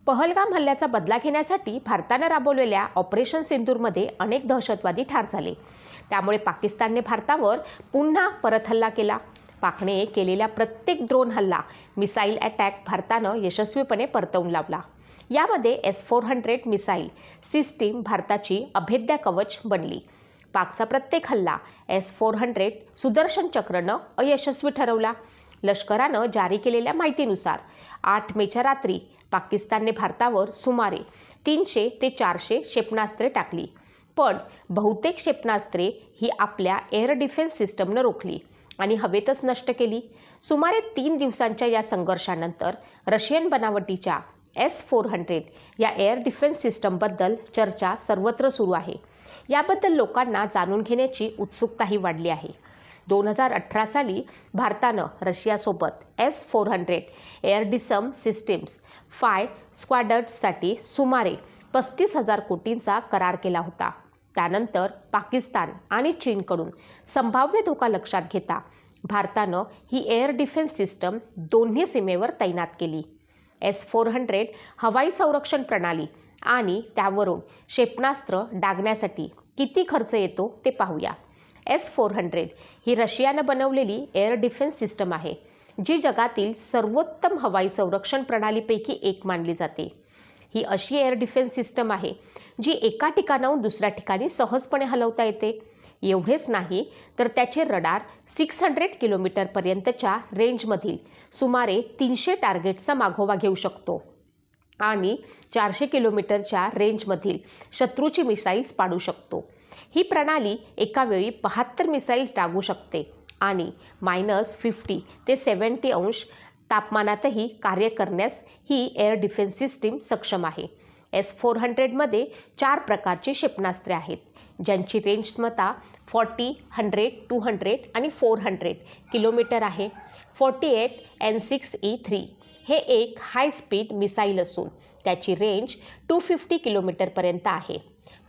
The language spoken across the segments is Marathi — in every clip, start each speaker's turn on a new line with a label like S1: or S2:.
S1: पहलगाम हल्ल्याचा बदला घेण्यासाठी भारताने राबवलेल्या ऑपरेशन सिंदूरमध्ये अनेक दहशतवादी ठार झाले। त्यामुळे पाकिस्तानने भारतावर पुन्हा परत हल्ला केला। पाकने केलेल्या प्रत्येक ड्रोन हल्ला, मिसाईल अटॅक भारतानं यशस्वीपणे परतवून लावला। यामध्ये S-400 मिसाईल सिस्टीम भारताची अभेद्य कवच बनली। पाकचा प्रत्येक हल्ला S-400 सुदर्शन चक्रनं अयशस्वी ठरवला। लष्करानं जारी केलेल्या माहितीनुसार 8 मेच्या रात्री पाकिस्तानने भारतावर सुमारे 300 ते 400 क्षेपणास्त्रे टाकली, पण बहुतेक क्षेपणास्त्रे ही आपल्या एअर डिफेन्स सिस्टमनं रोखली आणि हवेतच नष्ट केली। सुमारे 3 दिवसांच्या या संघर्षानंतर रशियन बनावटीच्या S-400 या एअर डिफेन्स सिस्टमबद्दल चर्चा सर्वत्र सुरू आहे। याबद्दल लोकांना जाणून घेण्याची उत्सुकताही वाढली आहे। 2018 साली भारतानं रशियासोबत S-400 एअर डिफेन्स सिस्टीम्स 5 स्क्वॅड्रन्ससाठी सुमारे 35,000 कोटींचा करार केला होता। त्यानंतर पाकिस्तान आणि चीनकडून संभाव्य धोका लक्षात घेता भारतानं ही एअर डिफेन्स सिस्टम दोन्ही सीमेवर तैनात केली। S-400 हवाई संरक्षण प्रणाली आणि त्यावरून क्षेपणास्त्र डागण्यासाठी किती खर्च येतो ते पाहूया। S-400 ही रशियानं बनवलेली एअर डिफेन्स सिस्टम आहे, जी जगातील सर्वोत्तम हवाई संरक्षण प्रणालीपैकी एक मानली जाते। ही अशी एअर डिफेन्स सिस्टम आहे जी एका ठिकाणाहून दुसऱ्या ठिकाणी सहजपणे हलवता येते। एवढेच नाही तर त्याचे रडार 600 किलोमीटरपर्यंतच्या रेंजमधील सुमारे 300 टार्गेट्सचा मागोवा घेऊ शकतो आणि 400 किलोमीटरच्या रेंजमधील शत्रूची मिसाईल्स पाडू शकतो। ही प्रणाली एका वेळी 72 मिसाईल्स डागू शकते आणि -50 ते 70 अंश तापमानातही कार्य करण्यास ही एअर डिफेन्स सिस्टीम सक्षम आहे। S-400 मध्ये 4 प्रकारची क्षेपणास्त्रे आहेत, ज्यांची रेंज क्षमता 40, 100, 200 आणि 400 किलोमीटर आहे। 48 N6E3 हे एक हाय स्पीड मिसाईल असून त्याची रेंज 250 किलोमीटरपर्यंत आहे।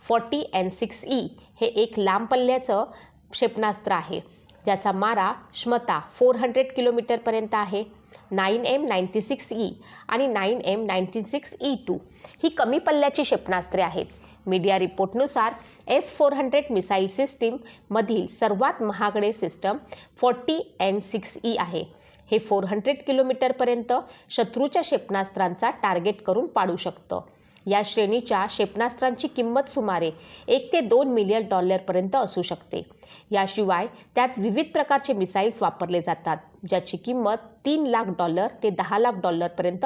S1: 40 N6E हे एक लांब पल्ल्याचं क्षेपणास्त्र आहे, ज्याचा मारा क्षमता 400 किलोमीटरपर्यंत आहे। 9M96E आणि 9M96E2 ही कमी पल्ल्याची क्षेपणास्त्रे आहेत। मीडिया रिपोर्टनुसार S-400 मिसाईल सिस्टीममधील सर्वात महागडे सिस्टम 40 N6E आहे। हे 400 किलोमीटरपर्यंत शत्रूच्या क्षेपणास्त्रांचा टार्गेट करून पाडू शकतं। या श्रेणीच्या क्षेपणास्त्रांची किंमत सुमारे $1 ते $2 मिलियन पर्यंत असू शकते। याशिवाय त्यात विविध प्रकारचे मिसाईल्स वापरले जातात, ज्याची किंमत $3 लाख ते $10 लाख पर्यंत